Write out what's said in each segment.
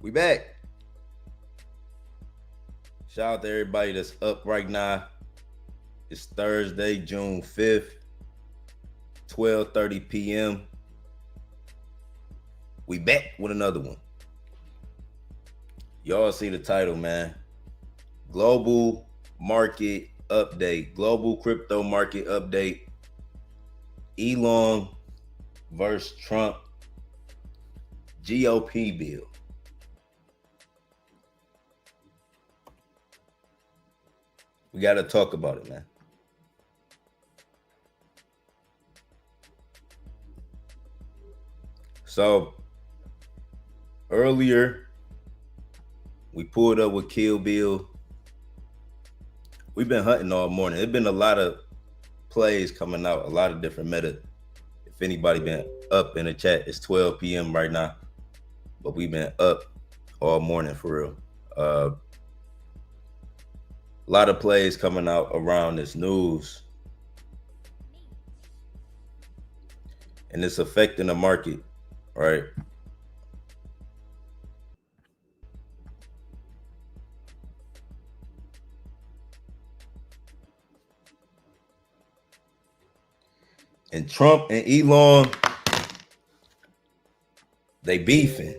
We back. Shout out to everybody that's up right now. It's Thursday, June 5th, 12:30 p.m. We back with another one. Y'all see the title, man. Global market update. Global crypto market update. Elon versus Trump GOP bill. We got to talk about it, man. So earlier, we pulled up with Kill Bill. We've been hunting all morning. There's been a lot of plays coming out, a lot of different meta. If anybody been up in the chat, it's 12 p.m. right now, but we've been up all morning for real. A lot of plays coming out around this news, and it's affecting the market, right? And Trump and Elon, they beefing.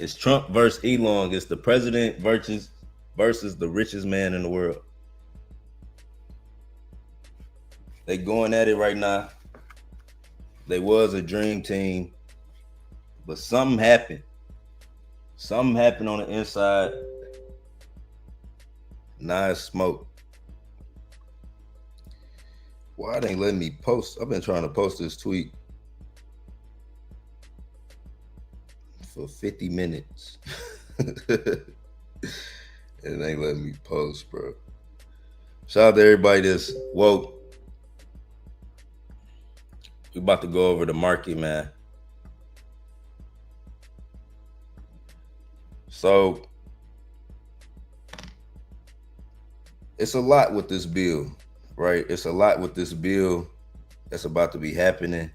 It's Trump versus Elon. It's the president versus the richest man in the world. They going at it right now. They was a dream team, but something happened. Something happened on the inside. Now it's smoke. Why they ain't letting me post? I've been trying to post this tweet for 50 minutes. It ain't letting me post, bro. Shout out to everybody that's woke. We about to go over the market, man. So it's a lot with this bill, right? It's a lot with this bill that's about to be happening.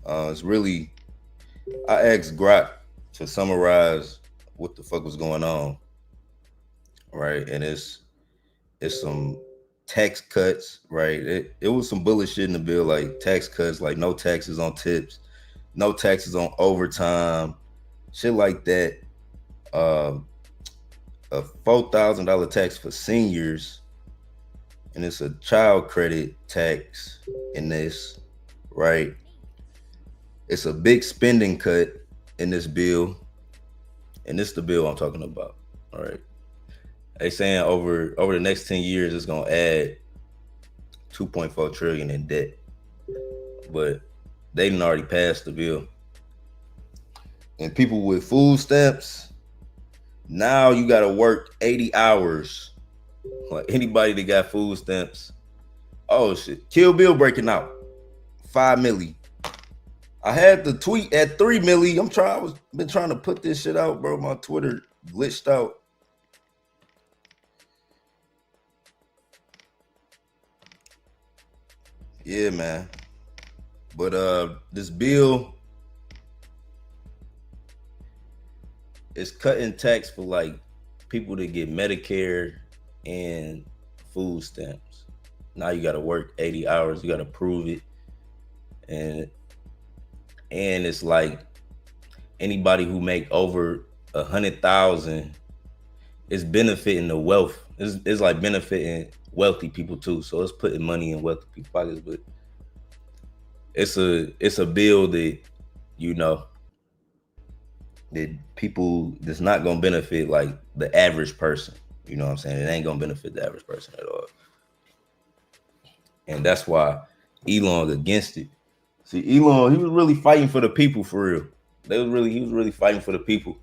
It's really, I asked Grok to summarize what the fuck was going on, right? And it's some tax cuts, right? It was some bullshit in the bill, like tax cuts, like no taxes on tips, no taxes on overtime, shit like that. A $4,000 tax for seniors, and it's a child credit tax in this, right? It's a big spending cut in this bill, and this is the bill I'm talking about. All right. They saying over the next 10 years, it's gonna add 2.4 trillion in debt, but they didn't already passed the bill. And people with food stamps, now you gotta work 80 hours. Like anybody that got food stamps. Oh shit. Kill Bill breaking out. 5 milli. I had the tweet at 3 milli. I was been trying to put this shit out, bro. My Twitter glitched out. Yeah, man. But this bill is cutting tax for like people that get Medicare and food stamps. Now you gotta work 80 hours, you gotta prove it. And it's like anybody who make over 100,000 is benefiting the wealth. It's like benefiting wealthy people too. So it's putting money in wealthy people's pockets, but it's a bill that, you know, that people that's not gonna benefit like the average person. You know what I'm saying? It ain't gonna benefit the average person at all. And that's why Elon against it. See, Elon, he was really fighting for the people for real. He was really fighting for the people.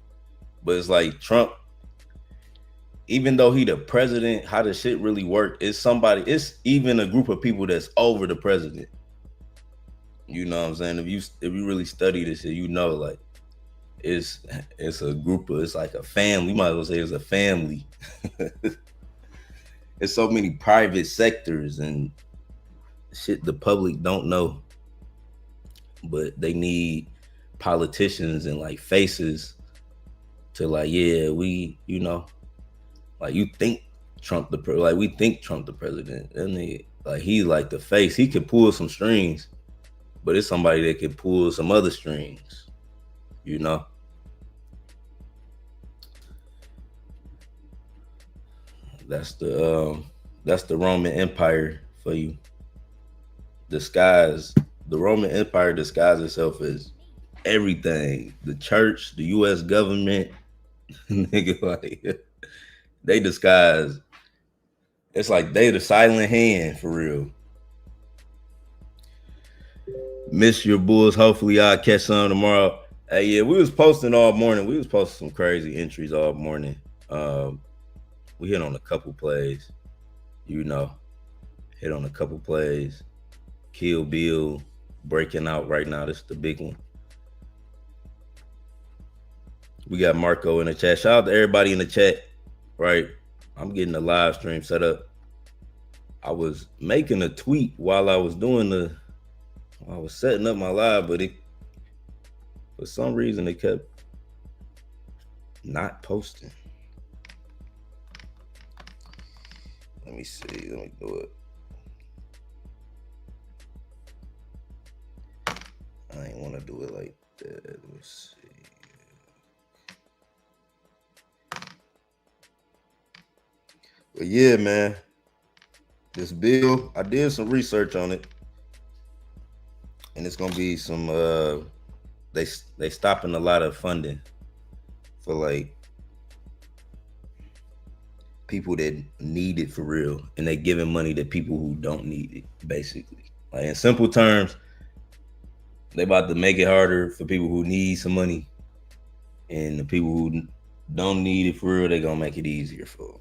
But it's like Trump, even though he the president, how the shit really work is it's even a group of people that's over the president. You know what I'm saying? If you really study this shit, you know, like it's a group of, it's like a family. You might as well say it's a family. There's so many private sectors and shit the public don't know. But they need politicians and like faces to like, yeah, we, like you think like we think Trump the president, and like he's like the face. He can pull some strings, but it's somebody that can pull some other strings, you know. That's the Roman Empire for you. Disguise the Roman Empire disguised itself as everything. The church, the U.S. government, nigga, like they disguise. It's like they the silent hand for real. Miss your Bulls. Hopefully, I'll catch some tomorrow. Hey, yeah, we was posting all morning. We was posting some crazy entries all morning. We hit on a couple plays, you know, hit on a couple plays. Kill Bill breaking out right now. This is the big one. We got Marco in the chat. Shout out to everybody in the chat, right? I'm getting the live stream set up. I was making a tweet while I was setting up my live, but for some reason it kept not posting. Let me see. Let me do it. I ain't want to do it like that. Let me see. But yeah, man, this bill, I did some research on it, and it's gonna be some. They stopping a lot of funding for like people that need it for real, and they giving money to people who don't need it. Basically, like in simple terms, they about to make it harder for people who need some money, and the people who don't need it for real, they gonna make it easier for them.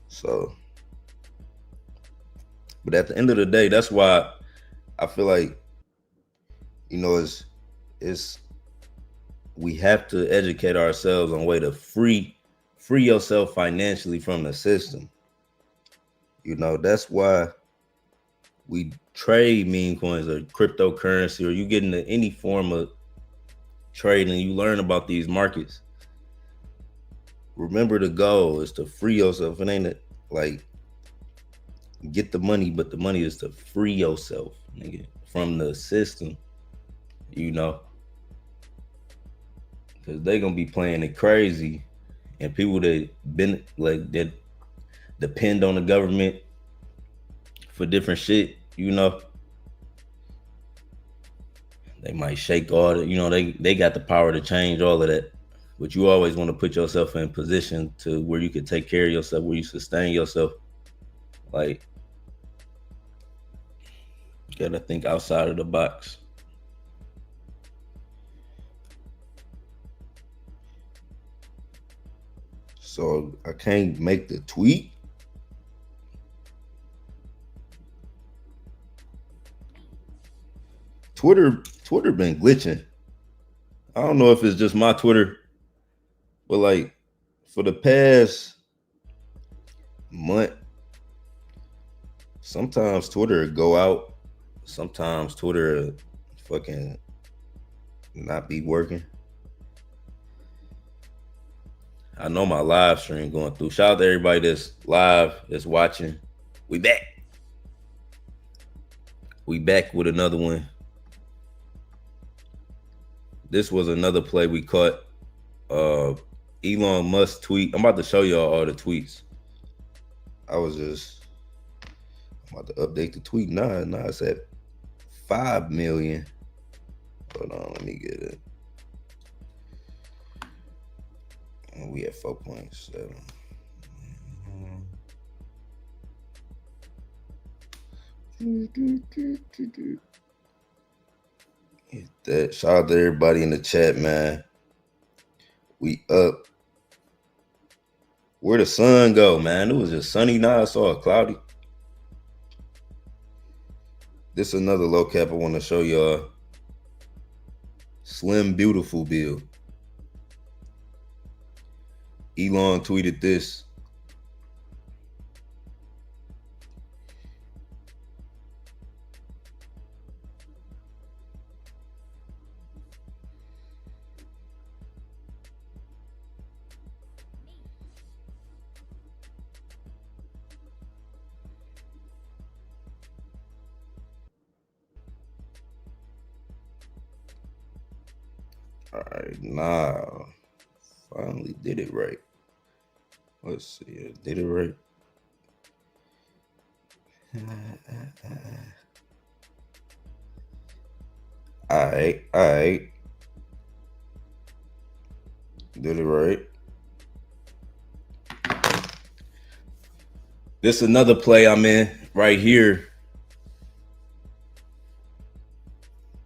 So, but at the end of the day, that's why I feel like, it's we have to educate ourselves on a way to free yourself financially from the system. That's why we trade meme coins or cryptocurrency, or you get into any form of trade and you learn about these markets. Remember, the goal is to free yourself. It ain't like get the money, but the money is to free yourself, nigga, from the system, because they gonna be playing it crazy, and people that been like that depend on the government for different shit, they might shake all the, they got the power to change all of that. But you always want to put yourself in position to where you can take care of yourself, where you sustain yourself. Like, you gotta think outside of the box. So I can't make the tweet. Twitter been glitching. I don't know if it's just my Twitter, but like for the past month, sometimes Twitter go out, sometimes Twitter fucking not be working. I know my live stream going through. Shout out to everybody that's live, that's watching. We back. We back with another one. This was another play we caught. Elon Musk tweet. I'm about to show y'all all the tweets. I'm about to update the tweet. Nah, it's at 5 million. Hold on, let me get it. We at 4.7. Hit that. Shout out to everybody in the chat, man. We up. Where the sun go, man? It was just sunny. Now I saw it cloudy. This is another low cap I want to show y'all. Slim Beautiful bill. Elon tweeted this. All right, now finally did it right. Let's see, I did it right. All right, did it right. This another play I'm in right here.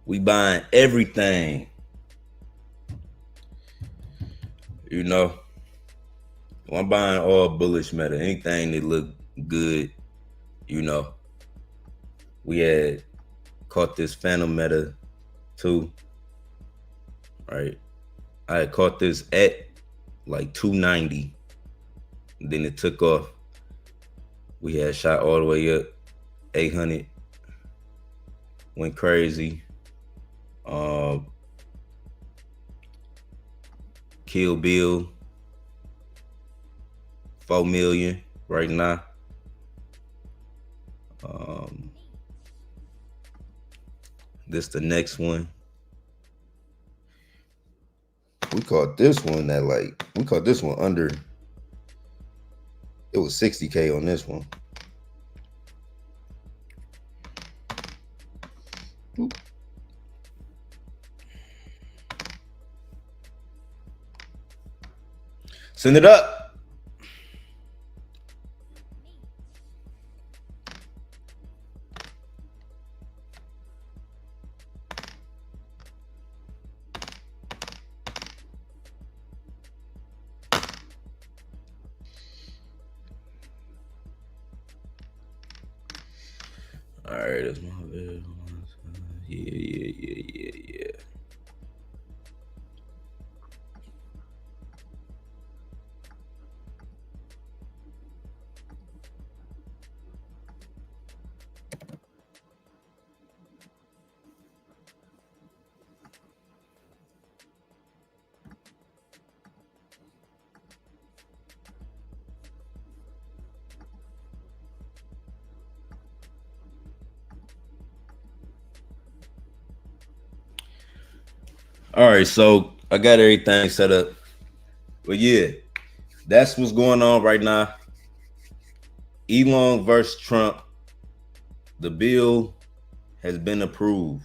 We buying everything. You know, I'm buying all bullish meta. Anything that look good, you know. We had caught this phantom meta too, right? I had caught this at like 290. Then it took off. We had shot all the way up 800. Went crazy. Kill Bill 4 million right now. This the next one. We caught this one under. It was 60K on this one. Send it up. All right, that's my video. Yeah. All right, so I got everything set up. But yeah, that's what's going on right now. Elon versus Trump. The bill has been approved,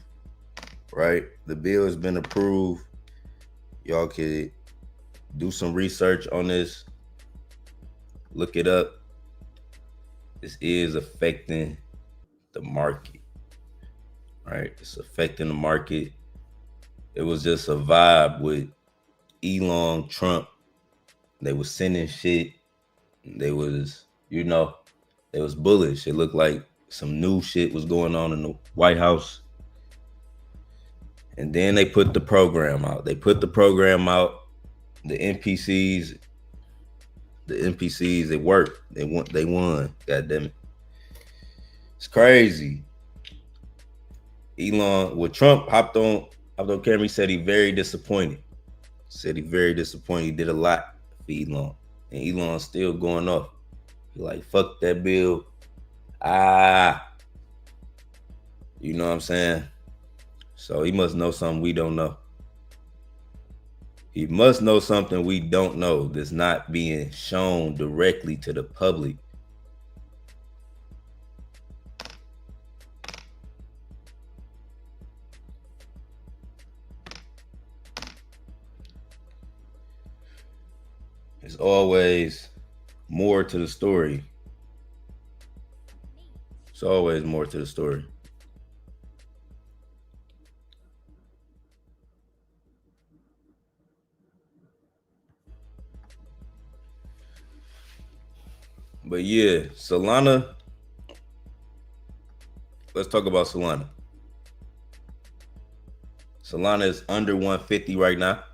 right? The bill has been approved. Y'all could do some research on this. Look it up. This is affecting the market, right? It's affecting the market. It was just a vibe with Elon, Trump. They was sending shit. They was, they was bullish. It looked like some new shit was going on in the White House. And then they put the program out. The NPCs, it worked. They won. God damn it. It's crazy. Elon, well, Trump hopped on camera. He said he very disappointed. He did a lot for Elon. And Elon's still going off. He like, fuck that bill. You know what I'm saying? So he must know something we don't know. He must know something we don't know that's not being shown directly to the public. There's always more to the story. It's always more to the story. But yeah, Solana. Let's talk about Solana. Solana is under 150 right now.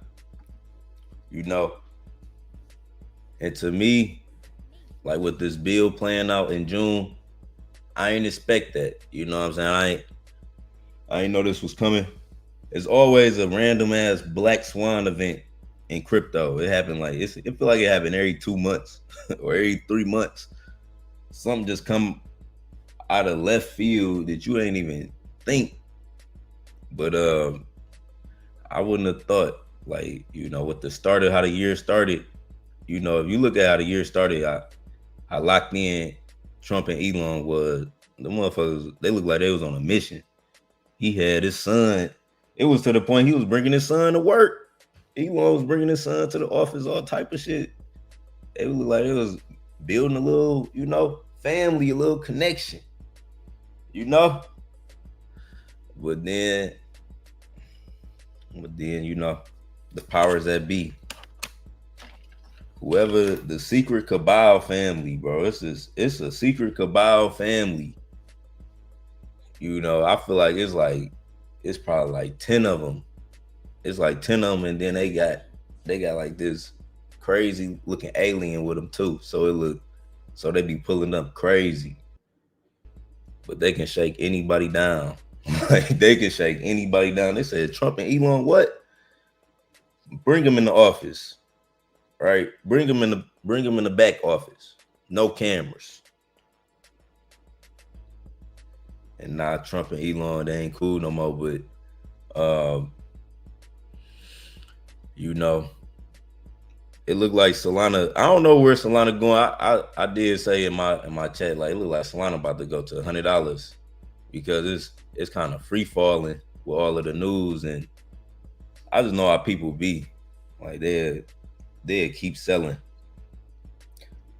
And to me, like with this bill playing out in June, I ain't expect that. You know what I'm saying? I ain't know this was coming. It's always a random ass black swan event in crypto. It happened like it feel like it happened every 2 months or every 3 months. Something just come out of left field that you ain't even think. But I wouldn't have thought Like, with the start of how the year started, if you look at how the year started, how locked in Trump and Elon was, the motherfuckers, they looked like they was on a mission. He had his son. It was to the point he was bringing his son to work. Elon was bringing his son to the office, all type of shit. It looked like it was building a little, family, a little connection, you know. But then, the powers that be, whoever the secret cabal family, bro, it's a secret cabal family. I feel like it's probably like 10 of them. It's like 10 of them, and then they got like this crazy looking alien with them too. So they be pulling up crazy, but they can shake anybody down. Like, they can shake anybody down. They said Trump and Elon, what? Bring them in the office, right? Bring them in the back office. No cameras. And now Trump and Elon, they ain't cool no more. But it looked like Solana. I don't know where Solana going. I did say in my chat, like, it looked like Solana about to go to $100 because it's kind of free falling with all of the news, and I just know how people be. Like, they keep selling,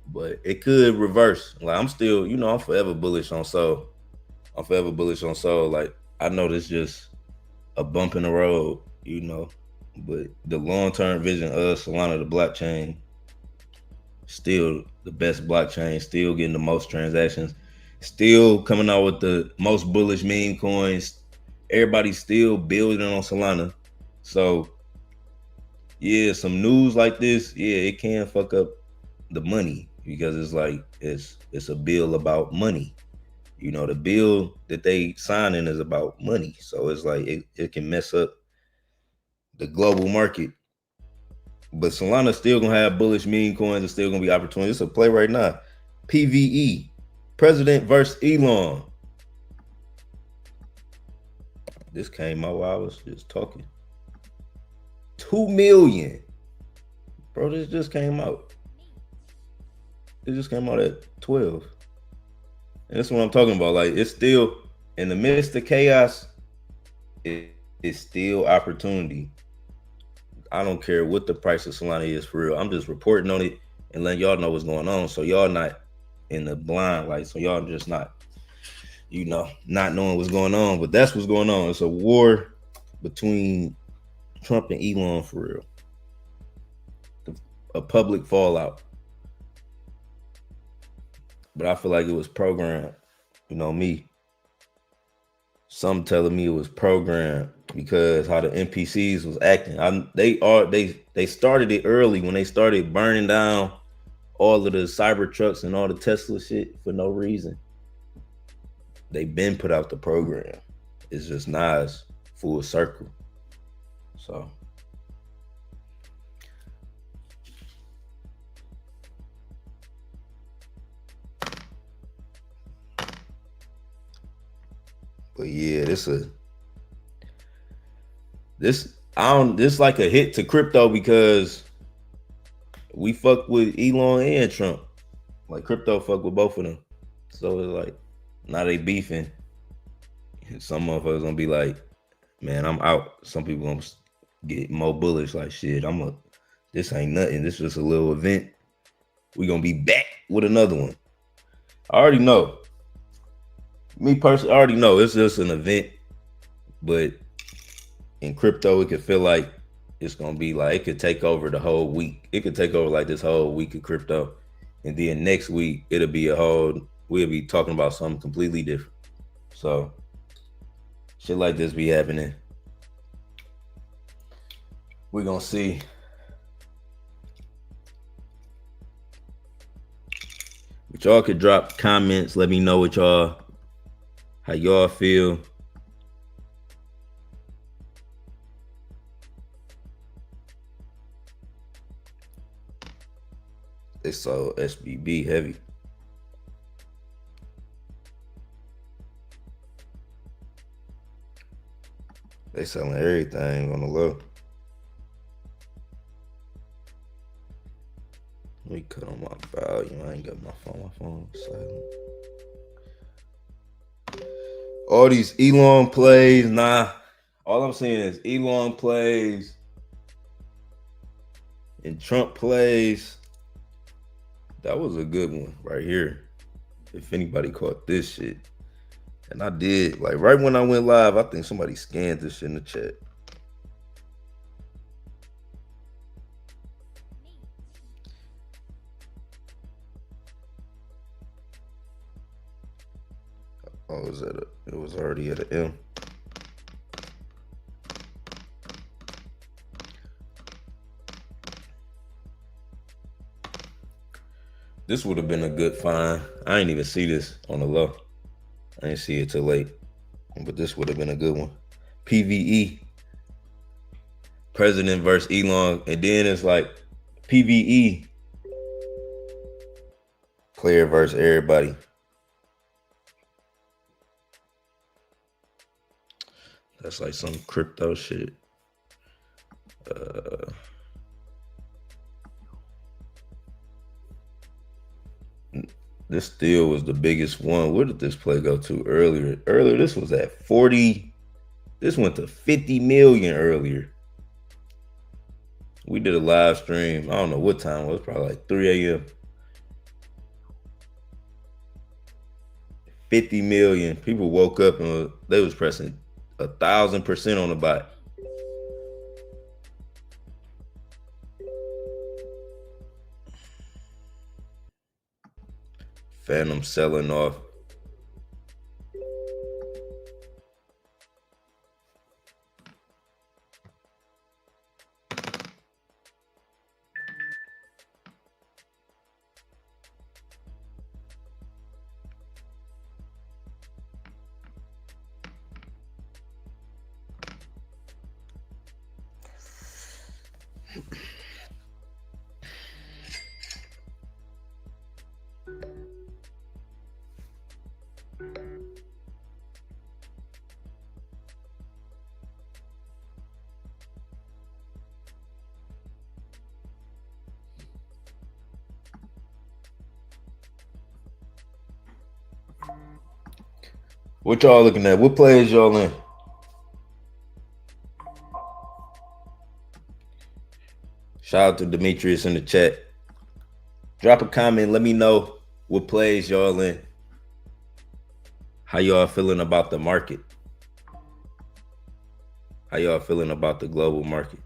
but it could reverse. Like, I'm still, I'm forever bullish on Sol. Like, I know this just a bump in the road, but the long-term vision of Solana, the blockchain, still the best blockchain, still getting the most transactions, still coming out with the most bullish meme coins. Everybody's still building on Solana. So yeah, some news like this, it can fuck up the money, because it's like it's a bill about money. The bill that they signing is about money. So it's like it can mess up the global market. But Solana's still gonna have bullish meme coins. It's still gonna be opportunities. It's a play right now. PVE, President versus Elon. This came out while I was just talking. 2 million. Bro, this just came out. It just came out at 12. And that's what I'm talking about. Like, it's still, in the midst of chaos, it's still opportunity. I don't care what the price of Solana is, for real. I'm just reporting on it and letting y'all know what's going on, so y'all not in the blind, like, so y'all just not, not knowing what's going on. But that's what's going on. It's a war between Trump and Elon, for real. A public fallout. But I feel like it was programmed. Me. Some telling me it was programmed because how the NPCs was acting. They started it early when they started burning down all of the cyber trucks and all the Tesla shit for no reason. They been put out the program. It's just nice, full circle. So but yeah, this like a hit to crypto, because we fuck with Elon and Trump. Like, crypto fuck with both of them. So it's like, now they beefing. Some motherfuckers gonna be like, man, I'm out. Some people gonna get more bullish, like, shit, this ain't nothing. This is just a little event. We gonna be back with another one. I already know. Me personally, I already know it's just an event. But in crypto, it could feel like it's gonna be like, it could take over the whole week. It could take over like this whole week of crypto. And then next week, we'll be talking about something completely different. So shit like this be happening. We're gonna see. But y'all could drop comments. Let me know how y'all feel. They sold SBB heavy. They selling everything on the low. Let me cut on my volume. I ain't got my phone. My phone silent. All these Elon plays, nah. All I'm saying is Elon plays and Trump plays. That was a good one right here. If anybody caught this shit. And I did. Like right when I went live, I think somebody scanned this shit in the chat. Oh, it was already at an M. This would have been a good find. I didn't even see this on the low. I didn't see it till late. But this would have been a good one. PVE. President versus Elon. And then it's like PVE. Player versus everybody. That's like some crypto shit. This still was the biggest one. Where did this play go to earlier? Earlier, this was at 40. This went to 50 million earlier. We did a live stream. I don't know what time it was. Probably like 3 a.m. 50 million. People woke up and they was pressing 1,000% on the buy. Phantom selling off. What y'all looking at? What players y'all in? Shout out to Demetrius in the chat. Drop a comment. Let me know what plays y'all in. How y'all feeling about the market? How y'all feeling about the global market?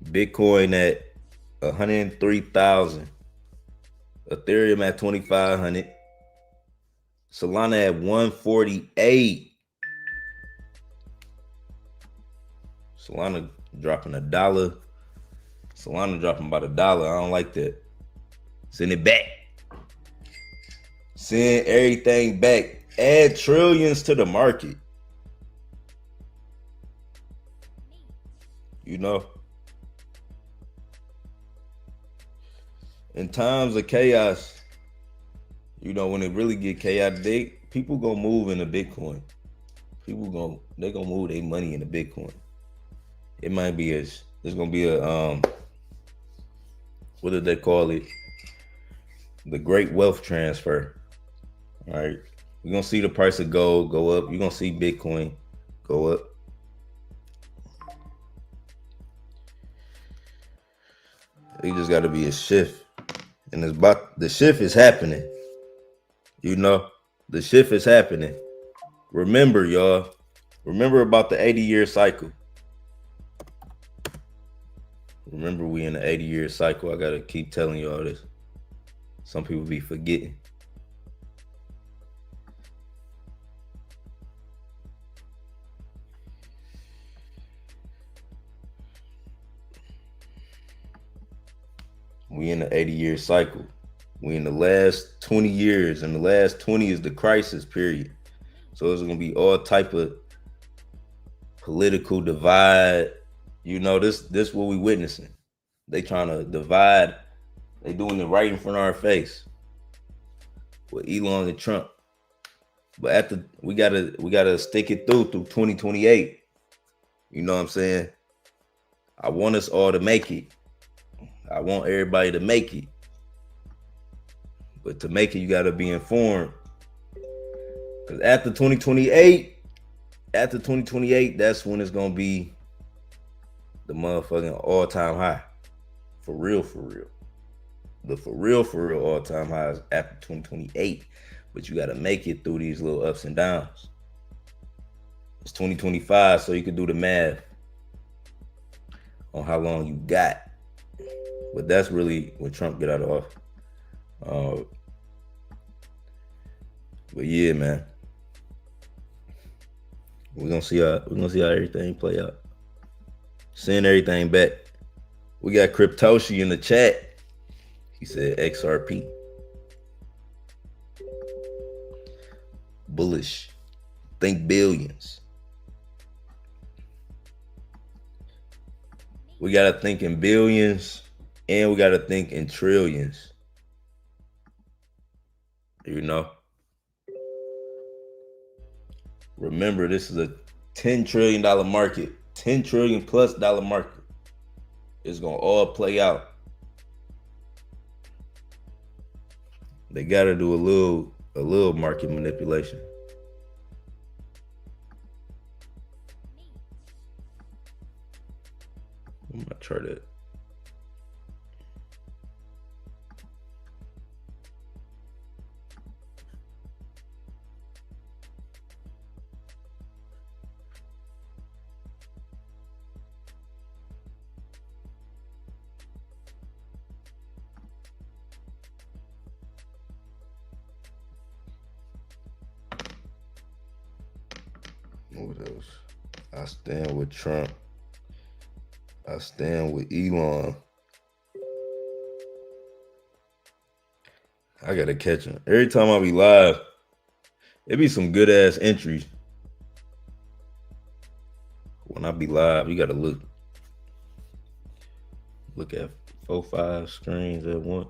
Bitcoin at 103,000. Ethereum at 2,500. Solana at 148. Solana dropping $1. Solana dropping about $1. I don't like that. Send it back. Send everything back. Add trillions to the market. You know? In times of chaos, you know, when it really get chaotic, people gonna move into Bitcoin. They gonna move their money into Bitcoin. It might be there's gonna be a what did they call it? The great wealth transfer. All right. You're gonna see the price of gold go up. You're gonna see Bitcoin go up. It just gotta be a shift. And the shift is happening. You know, the shift is happening. Remember, y'all. Remember about the 80-year cycle. Remember, we in the 80-year cycle. I gotta keep telling y'all this. Some people be forgetting. We in the 80-year cycle. We in the last 20 years, and the last 20 is the crisis period. So there's gonna be all type of political divide. You know, this what we witnessing. They trying to divide. They doing it right in front of our face with Elon and Trump. But we gotta stick it through 2028. You know what I'm saying? I want us all to make it. I want everybody to make it. But to make it, you got to be informed. Because after 2028, that's when it's going to be the motherfucking all-time high. For real, for real. The for real all-time high is after 2028. But you got to make it through these little ups and downs. It's 2025, so you can do the math on how long you got. But that's really when Trump get out of office. But yeah, man, we're gonna see how everything play out. Send everything back. We got Cryptoshi in the chat. He said XRP. Bullish. Think billions. We gotta think in billions and we gotta think in trillions. You know? Remember, this is a $10 trillion market, $10 trillion plus dollar market. It's gonna all play out. They gotta do a little market manipulation. I'm gonna chart it. What else? I stand with Trump. I stand with Elon. I gotta catch him. Every time I be live, it be some good ass entries. When I be live, you gotta look at 4-5 screens at once.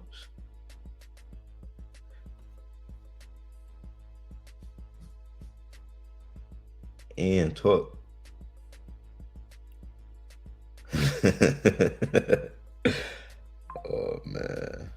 And talk. Oh man.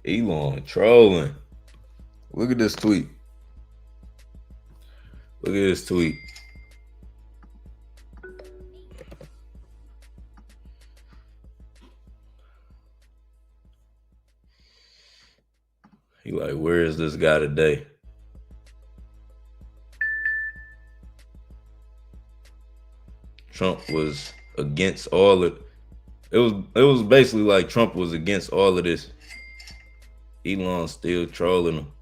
Elon trolling. Look at this tweet. Look at this tweet. He like, where is this guy today? Trump was against all of it. Was basically like Trump was against all of this. Elon still trolling him.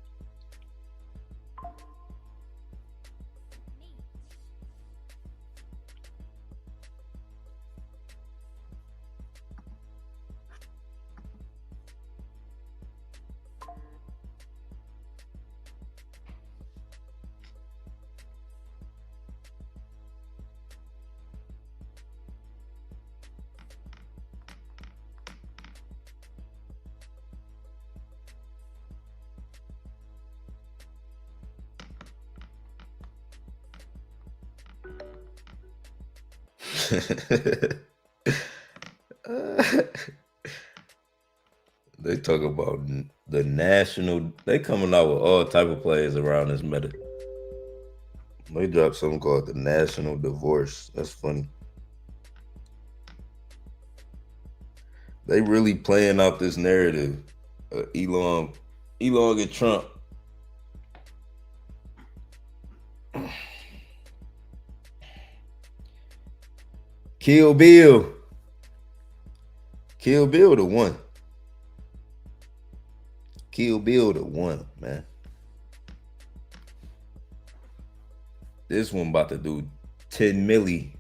They talk about the national. They coming out with all type of plays around this meta. They dropped something called the national divorce. That's funny. They really playing out this narrative. Elon and Trump. Kill Bill. Kill Bill the one. Kill Bill the one, man. This one about to do 10 milli.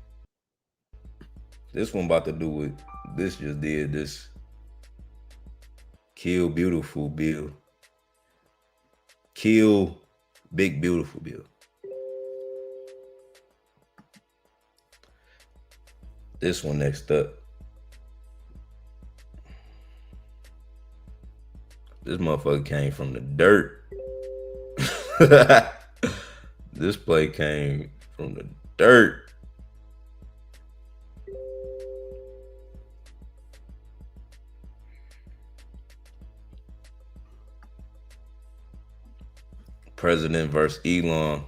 This one about to do what this just did. This Kill Beautiful Bill. Kill Big Beautiful Bill. This one next up. This motherfucker came from the dirt. This play came from the dirt. President versus Elon.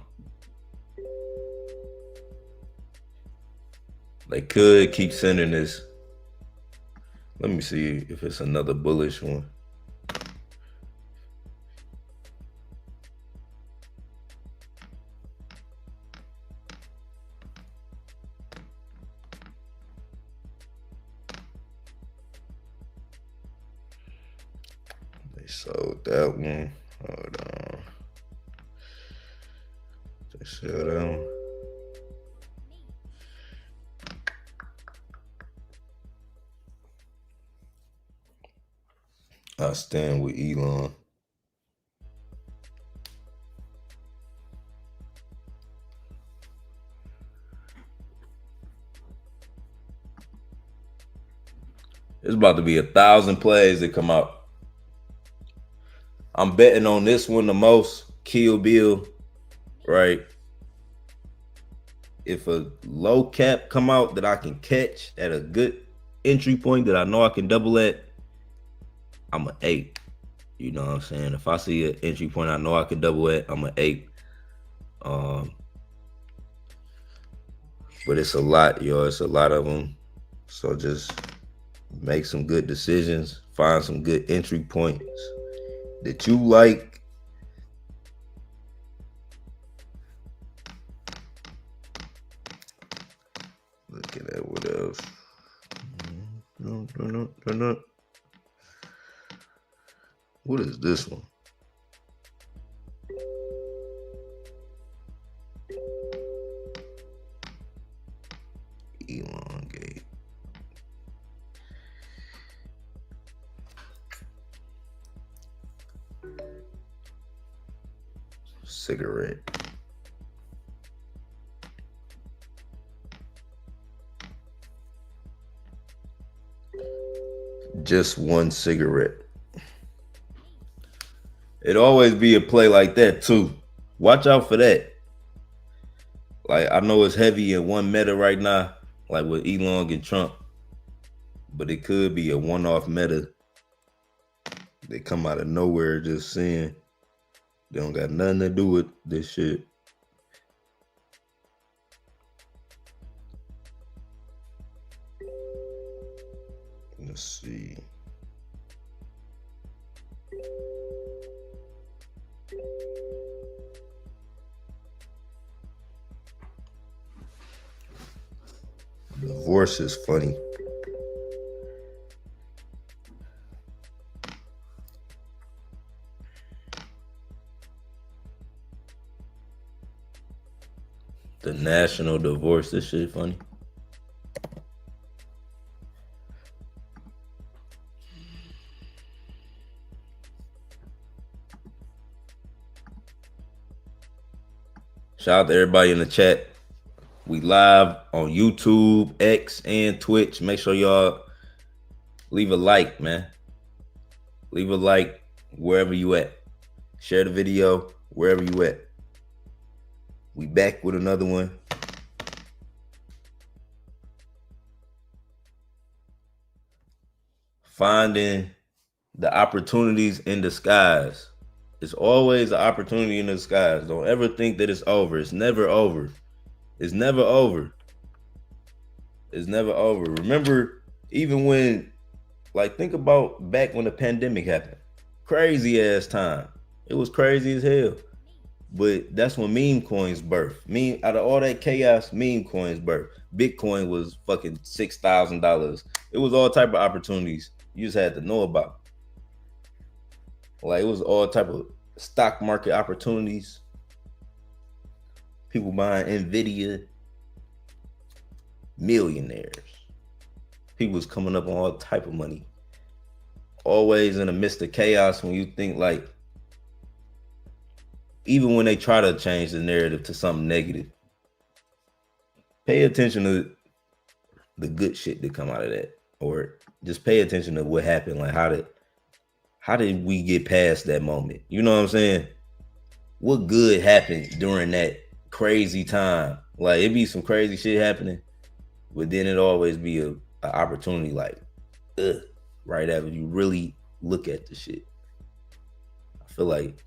They could keep sending this. Let me see if it's another bullish one. They sold that one. Hold on. They sold that one. I stand with Elon. It's about to be 1,000 plays that come out. I'm betting on this one the most. Kill Bill, right? If a low cap come out that I can catch at a good entry point that I know I can double at, I'm an 8. You know what I'm saying? If I see an entry point I know I can double at, I'm an 8. But it's a lot, yo. It's a lot of them. So just make some good decisions. Find some good entry points that you like. Looking at what else. What is this one? Elongate. Cigarette. Just one cigarette. It always be a play like that too. Watch out for that. Like, I know it's heavy in one meta right now, like with Elon and Trump, but it could be a one-off meta. They come out of nowhere just saying they don't got nothing to do with this shit. Let's see. Divorce is funny. The national divorce. This shit funny. Shout out to everybody in the chat. We live on YouTube, X, and Twitch. Make sure y'all leave a like, man. Leave a like wherever you at. Share the video wherever you at. We back with another one. Finding The opportunities in disguise. It's always an opportunity in disguise. Don't ever think that it's over. It's never over. It's never over. It's never over. Remember, even when, like, think about back when the pandemic happened. Crazy ass time. It was crazy as hell. But that's when meme coins birth. Meme out of all that chaos, meme coins birth. Bitcoin was fucking $6,000. It was all type of opportunities you just had to know about. Like, it was all type of stock market opportunities. People buying Nvidia, millionaires. People was coming up on all type of money. Always in the midst of chaos, when you think, like, even when they try to change the narrative to something negative, pay attention to the good shit that come out of that, or just pay attention to what happened. Like, how did we get past that moment? You know what I'm saying? What good happened during that crazy time? Like, it be some crazy shit happening, but then it always be a opportunity, like, right after you really look at the shit. I feel like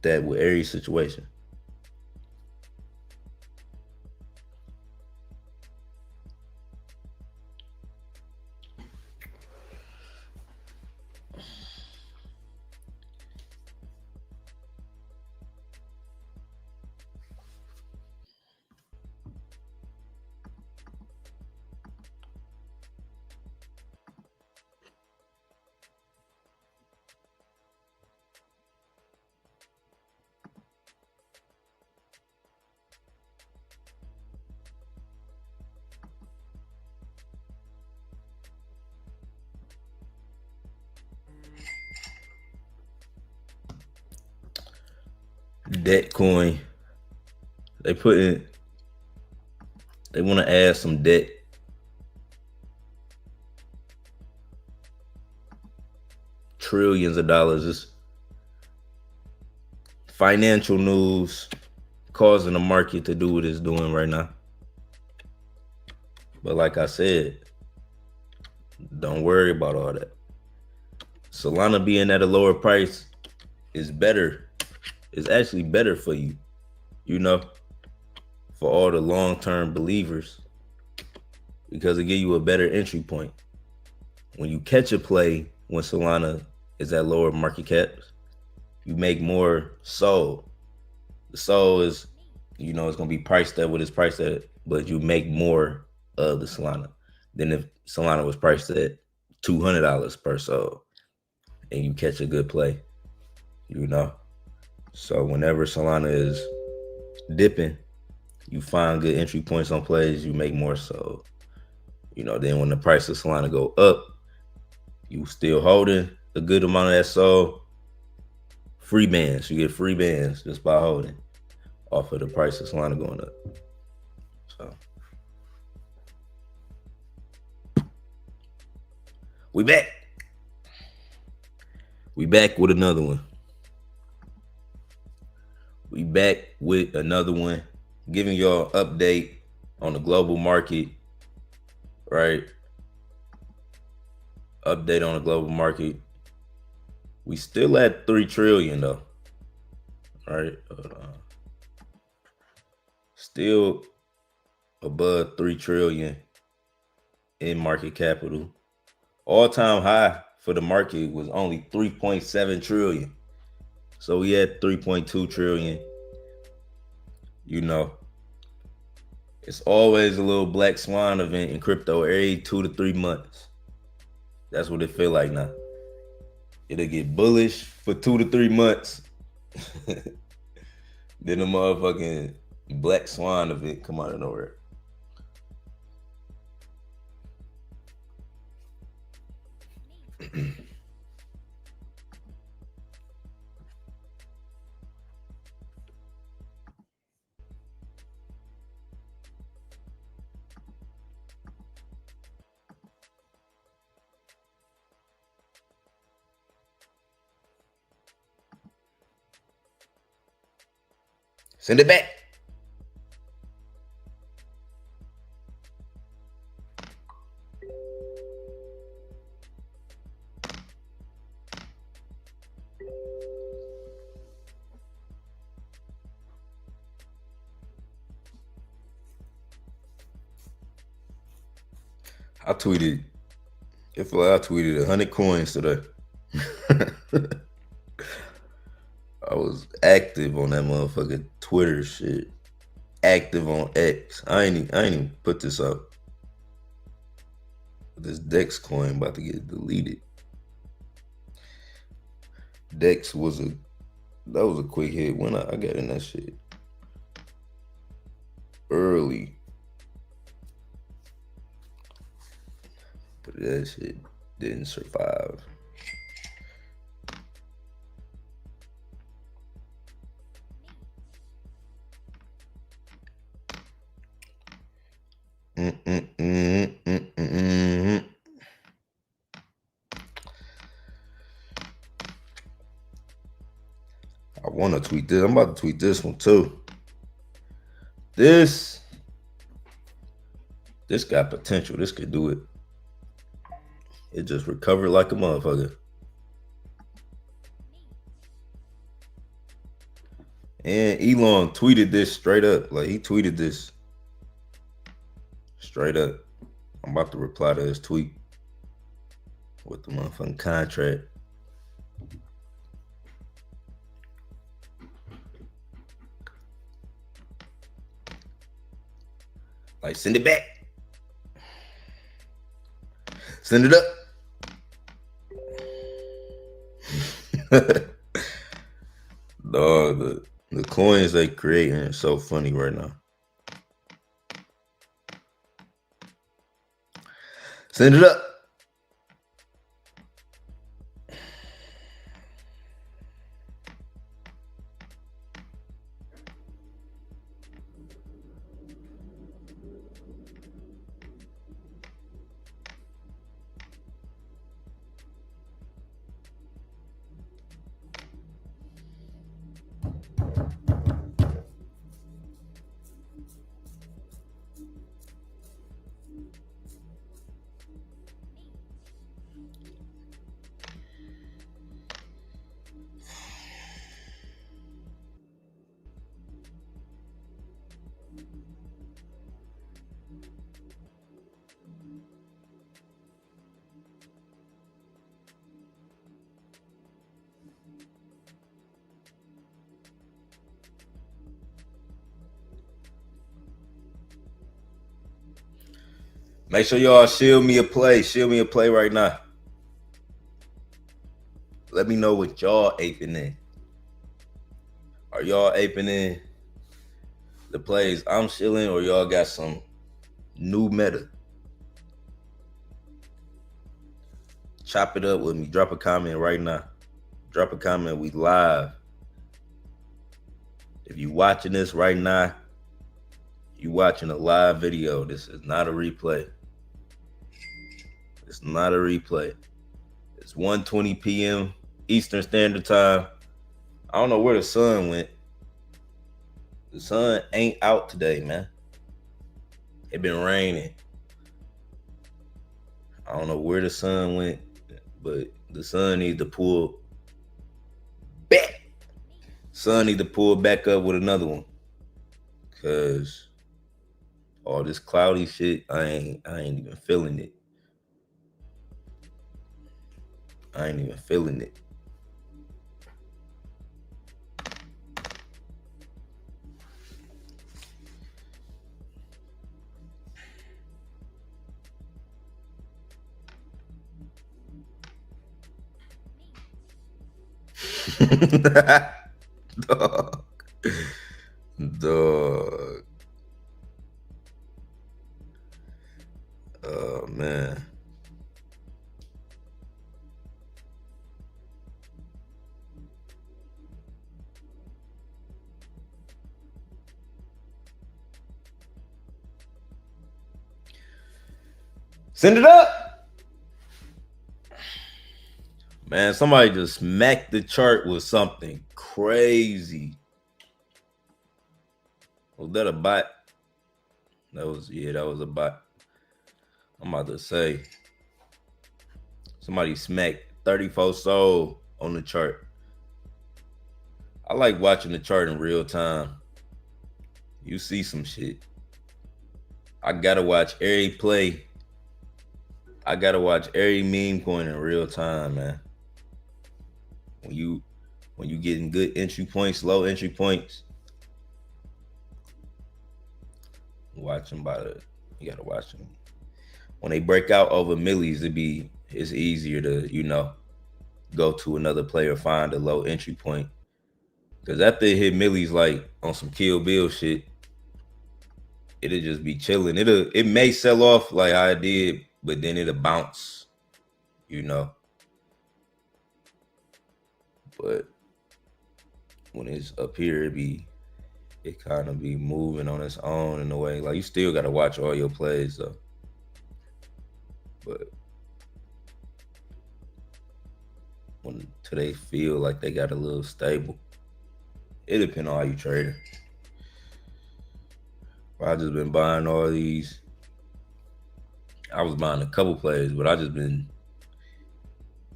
that with every situation. Debt coin. They want to add some debt. Trillions of dollars. It's financial news causing the market to do what it's doing right now. But like I said, don't worry about all that. Solana being at a lower price is better. It's actually better for you, you know, for all the long-term believers, because it gives you a better entry point. When you catch a play when Solana is at lower market caps, you make more SOL. The SOL is, you know, it's going to be priced at what it's priced at, but you make more of the Solana than if Solana was priced at $200 per SOL and you catch a good play, you know. So whenever Solana is dipping, you find good entry points on plays, you make more. So, you know, then when the price of Solana go up, you still holding a good amount of that SOL. Free bands, you get free bands just by holding off of the price of Solana going up. So we back. We back with another one. We back with another one, giving y'all update on the global market, right? Update on the global market. We still at 3 trillion though, right? Still above 3 trillion in market capital. All-time high for the market was only 3.7 trillion. So we had 3.2 trillion. You know, it's always a little black swan event in crypto every 2 to 3 months. That's what it feel like now. It'll get bullish for 2 to 3 months. Then the motherfucking black swan event come out of nowhere. Send it back. I tweeted. It feel like I tweeted 100 coins today. I was active on that motherfucking Twitter shit. Active on X. I ain't even put this up. This Dex coin about to get deleted. Dex was a quick hit when I got in that shit early, but that shit didn't survive. I want to tweet this. I'm about to tweet this one too. This got potential. This could do it. It just recovered like a motherfucker. And Elon tweeted this straight up. Like, he tweeted this straight up. I'm about to reply to his tweet with the motherfucking contract. Like, send it back. Send it up. Dog, the coins they creating are so funny right now. Send it up. Make sure y'all shield me a play. Shield me a play right now. Let me know what y'all aping in. Are y'all aping in the plays I'm shilling, or y'all got some new meta? Chop it up with me. Drop a comment right now. Drop a comment. We live. If you watching this right now, you watching a live video. This is not a replay. It's not a replay. It's 1:20 p.m. Eastern Standard Time. I don't know where the sun went. The sun ain't out today, man. It been raining. I don't know where the sun went, but the sun needs to pull back. Sun need to pull back up with another one. Cause all this cloudy shit, I ain't even feeling it. I ain't even feeling it. Dog. Dog. Oh, man. Send it up. Man, somebody just smacked the chart with something crazy. Was that a bot? That was a bot. I'm about to say, somebody smacked 34 soul on the chart. I like watching the chart in real time. You see some shit. I gotta watch every play I gotta watch every meme coin in real time, man. When you getting good entry points, low entry points, watch them you gotta watch them. When they break out over millies, it's easier to go to another player, find a low entry point. Because after it hit millies, like on some Kill Bill shit, it'll just be chilling. It may sell off like I did, but then it'll bounce, you know. But when it's up here, it kind of be moving on its own in a way. Like you still gotta watch all your plays though. But when today feel like they got a little stable, it depends on how you trade it. I just been buying all these. I was buying a couple plays, but I just been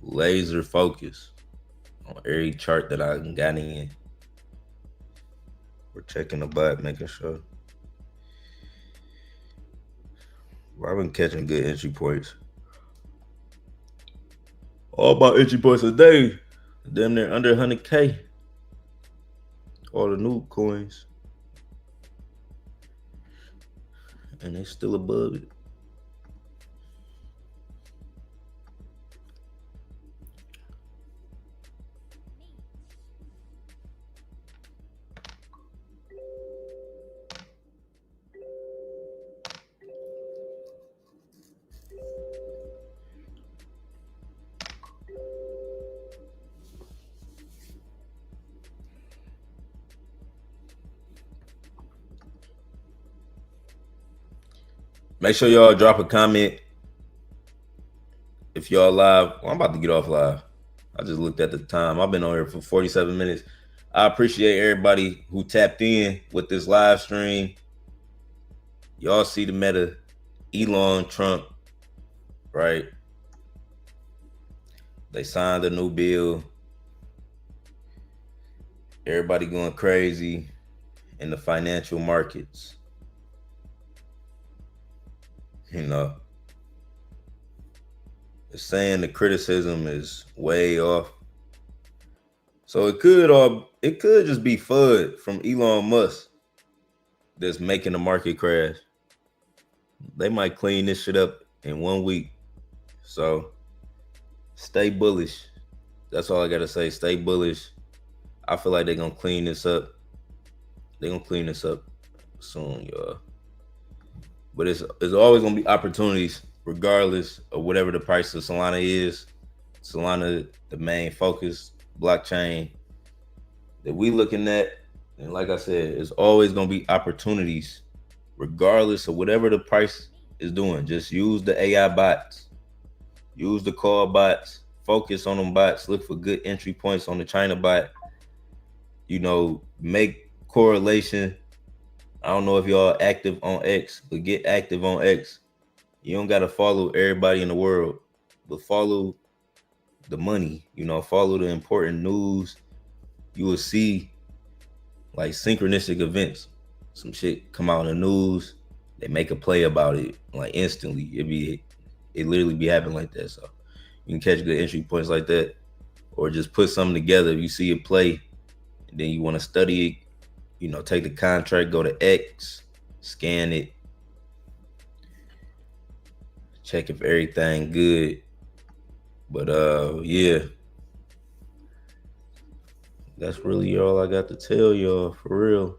laser focused on every chart that I got in. We're checking the butt, making sure. I've been catching good entry points. All about entry points a day. Damn near under 100K. All the new coins. And they still above it. Make sure y'all drop a comment if y'all live. Well, I'm about to get off live. I just looked at the time. I've been on here for 47 minutes. I appreciate everybody who tapped in with this live stream. Y'all see the meta, Elon, Trump, right? They signed a new bill. Everybody going crazy in the financial markets. It's saying the criticism is way off. So it could just be FUD from Elon Musk that's making the market crash. They might clean this shit up in 1 week. So stay bullish. That's all I gotta say. Stay bullish. I feel like they're gonna clean this up. They're gonna clean this up soon, y'all. But it's always gonna be opportunities, regardless of whatever the price of Solana is. Solana, the main focus blockchain that we looking at, and like I said, it's always gonna be opportunities, regardless of whatever the price is doing. Just use the AI bots, use the call bots, focus on them bots, look for good entry points on the China bot. Make correlation. I don't know if y'all active on X, but get active on X. You don't gotta follow everybody in the world, but follow the money. Follow the important news. You will see like synchronistic events. Some shit come out in the news, they make a play about it like instantly. It literally be happening like that. So you can catch good entry points like that, or just put something together. If you see it play, and then you want to study it. Take the contract, go to X, scan it, check if everything good. But yeah, that's really all I got to tell y'all, for real.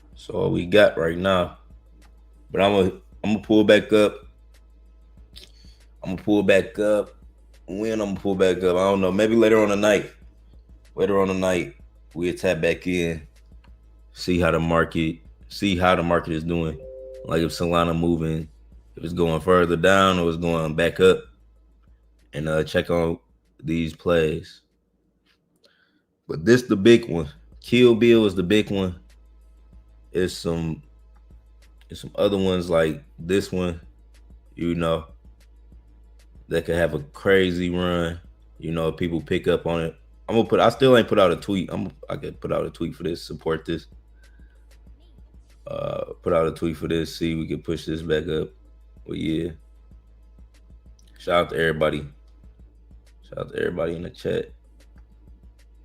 That's all we got right now. But I'm gonna pull back up. When I'm gonna pull back up, I don't know. Maybe later on the night. We'll tap back in, see how the market is doing. Like if Solana moving, if it's going further down or it's going back up, and check on these plays. But this the big one. Kill Bill is the big one. There's some other ones like this one, that could have a crazy run. People pick up on it. I still ain't put out a tweet. I could put out a tweet for this, support this. Put out a tweet for this. See, we can push this back up. But yeah, shout out to everybody. Shout out to everybody in the chat.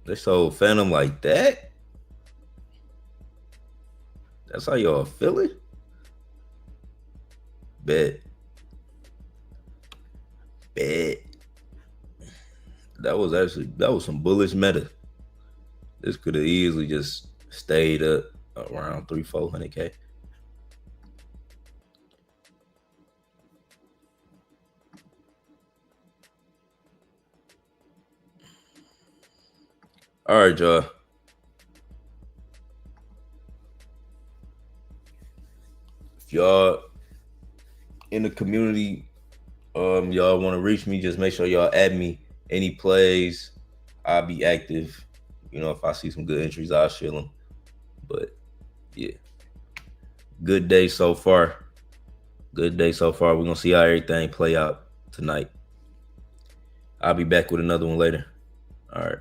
They sold Phantom like that. That's how y'all feeling? Bet. That was some bullish meta. This could have easily just stayed up around 300-400K. All right, y'all. If y'all in the community, y'all want to reach me, just make sure y'all add me. Any plays, I'll be active. You know, if I see some good entries, I'll share them. But yeah, good day so far. Good day so far. We're gonna see how everything play out tonight. I'll be back with another one later. All right.